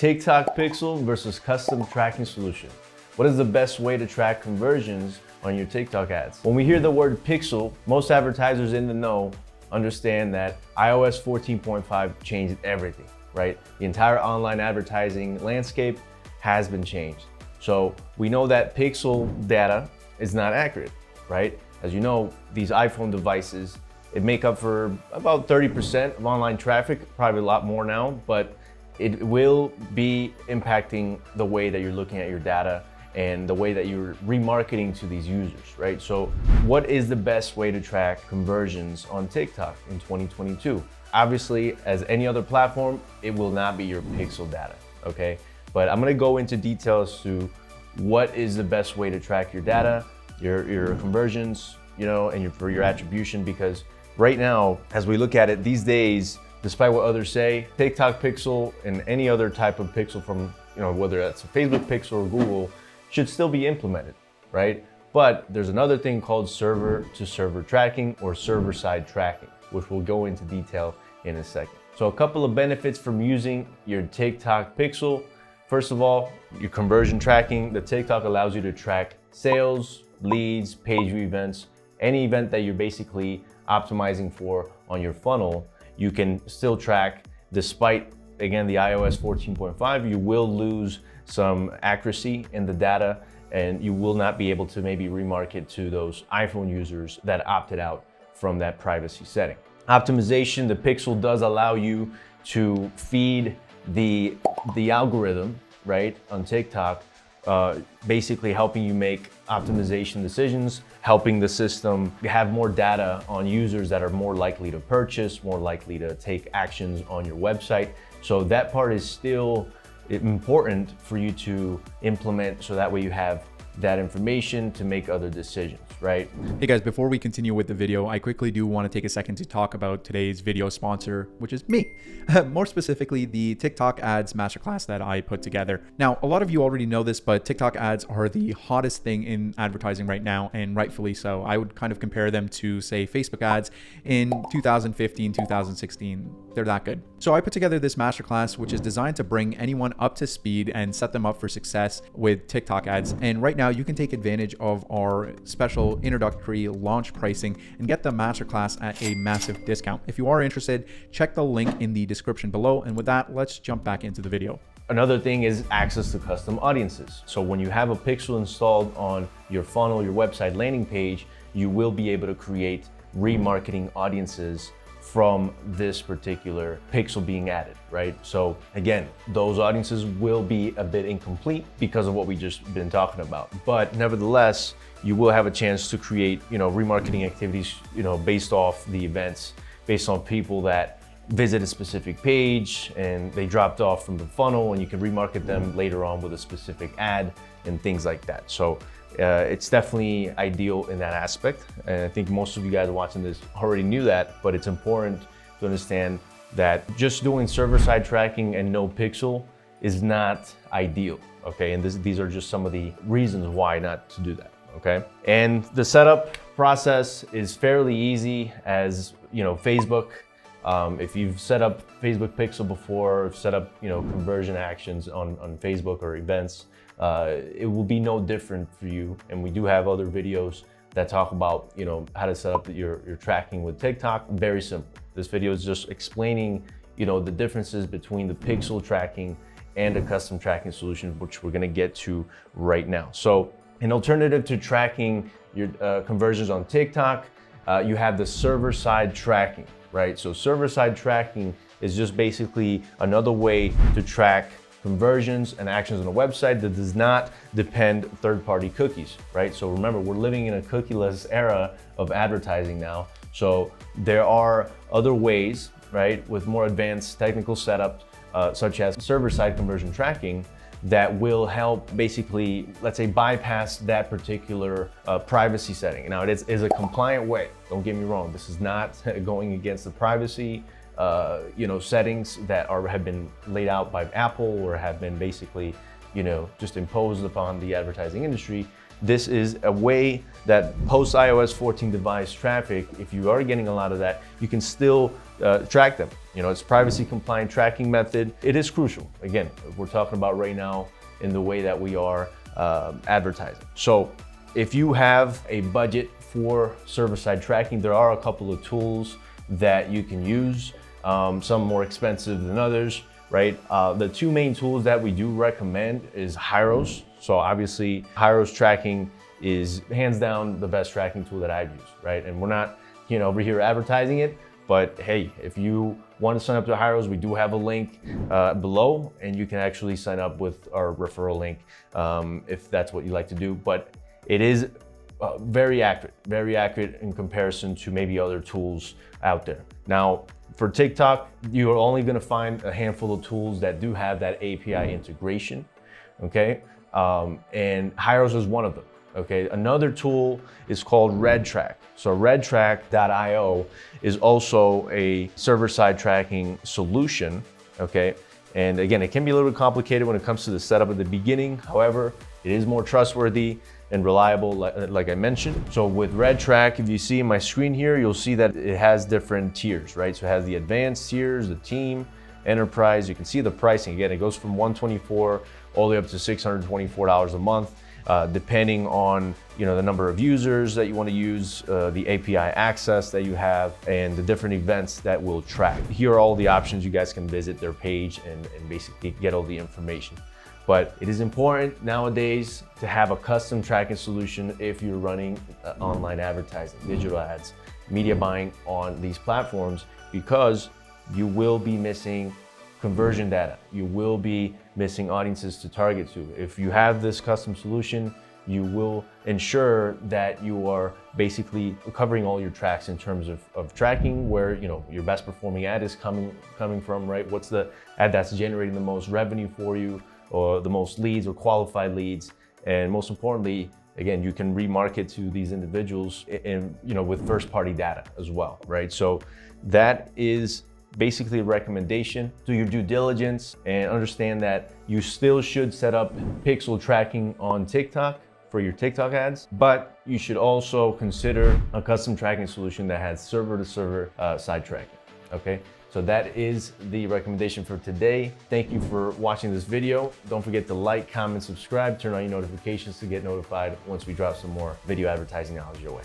TikTok pixel versus custom tracking solution. What is the best way to track conversions on your TikTok ads? When we hear the word pixel, most advertisers in the know understand that iOS 14.5 changed everything, right? The entire online advertising landscape has been changed. So we know that pixel data is not accurate, right? As you know, these iPhone devices, it make up for about 30% of online traffic, probably a lot more now, but it will be impacting the way that you're looking at your data and the way that you're remarketing to these users, right? So what is the best way to track conversions on TikTok in 2022? Obviously, as any other platform, it will not be your pixel data, okay? But I'm gonna go into details to what is the best way to track your data, your conversions, and for your attribution, because right now, as we look at it these days, despite what others say, TikTok pixel and any other type of pixel from, whether that's a Facebook pixel or Google, should still be implemented, right? But there's another thing called server to server tracking or server side tracking, which we'll go into detail in a second. So a couple of benefits from using your TikTok pixel. First of all, your conversion tracking. The TikTok allows you to track sales, leads, page view events, any event that you're basically optimizing for on your funnel, you can still track despite, again, the iOS 14.5, you will lose some accuracy in the data and you will not be able to maybe remarket to those iPhone users that opted out from that privacy setting. Optimization, the pixel does allow you to feed the algorithm, right, on TikTok, basically helping you make optimization decisions, helping the system have more data on users that are more likely to purchase, more likely to take actions on your website. So that part is still important for you to implement, so that way you have that information to make other decisions, right? Hey guys, before we continue with the video, I quickly do want to take a second to talk about today's video sponsor, which is me. More specifically, the TikTok ads masterclass that I put together. Now, a lot of you already know this, but TikTok ads are the hottest thing in advertising right now, and rightfully so. I would kind of compare them to, say, Facebook ads in 2015, 2016. They're that good. So I put together this masterclass, which is designed to bring anyone up to speed and set them up for success with TikTok ads. And right now you can take advantage of our special introductory launch pricing and get the masterclass at a massive discount. If you are interested, check the link in the description below. And with that, let's jump back into the video. Another thing is access to custom audiences. So when you have a pixel installed on your funnel, your website landing page, you will be able to create remarketing audiences from this particular pixel being added, right? So again, those audiences will be a bit incomplete because of what we just been talking about. But nevertheless, you will have a chance to create, remarketing activities, based off the events, based on people that visit a specific page and they dropped off from the funnel, and you can remarket them later on with a specific ad and things like that. So it's definitely ideal in that aspect. And I think most of you guys watching this already knew that, but it's important to understand that just doing server-side tracking and no pixel is not ideal, okay? And these are just some of the reasons why not to do that, okay? And the setup process is fairly easy, as Facebook. If you've set up Facebook pixel before, set up conversion actions on Facebook or events, it will be no different for you. And we do have other videos that talk about how to set up your tracking with TikTok. Very simple. This video is just explaining the differences between the pixel tracking and a custom tracking solution, which we're going to get to right now. So an alternative to tracking your conversions on TikTok, you have the server-side tracking, right? So server-side tracking is just basically another way to track conversions and actions on a website that does not depend third-party cookies, right? So remember, we're living in a cookieless era of advertising now. So there are other ways, right, with more advanced technical setups, such as server-side conversion tracking, that will help basically, let's say, bypass that particular privacy setting. Now, it is a compliant way. Don't get me wrong. This is not going against the privacy settings that have been laid out by Apple or have been basically, just imposed upon the advertising industry. this is a way that post iOS 14 device traffic, if you are getting a lot of that, you can still track them. You know, it's privacy compliant tracking method. It is crucial. Again, we're talking about right now in the way that we are advertising. So if you have a budget for server-side tracking, there are a couple of tools that you can use, some more expensive than others, right? The two main tools that we do recommend is Hyros. So obviously Hyros tracking is hands down the best tracking tool that I've used, right? And we're not, you know, over here advertising it, but hey, if you want to sign up to Hyros, we do have a link below, and you can actually sign up with our referral link if that's what you like to do. But it is very accurate in comparison to maybe other tools out there. Now, for TikTok, you're only going to find a handful of tools that do have that API integration, okay? And Hyros is one of them. Okay, another tool is called RedTrack. So RedTrack.io is also a server-side tracking solution, okay? And again, it can be a little bit complicated when it comes to the setup at the beginning. However, it is more trustworthy and reliable, like I mentioned. So with RedTrack, if you see in my screen here, you'll see that it has different tiers, right? So it has the advanced tiers, the team, enterprise. You can see the pricing. Again, it goes from $124 all the way up to $624 a month. Depending on, you know, the number of users that you want to use, the API access that you have, and the different events that will track. Here are all the options. You guys can visit their page and basically get all the information. But it is important nowadays to have a custom tracking solution if you're running online advertising, digital ads, media buying on these platforms, because you will be missing conversion data. You will be missing audiences to target to. If you have this custom solution, you will ensure that you are basically covering all your tracks in terms of tracking where, you know, your best performing ad is coming from, right? What's the ad that's generating the most revenue for you, or the most leads or qualified leads? And most importantly, again, you can remarket to these individuals in, you know, with first party data as well, right? So that is basically a recommendation. Do your due diligence and understand that you still should set up pixel tracking on TikTok for your TikTok ads, but you should also consider a custom tracking solution that has server to server side tracking, okay? So that is the recommendation for today. Thank you for watching this video. Don't forget to like, comment, subscribe, turn on your notifications to get notified once we drop some more video advertising knowledge your way.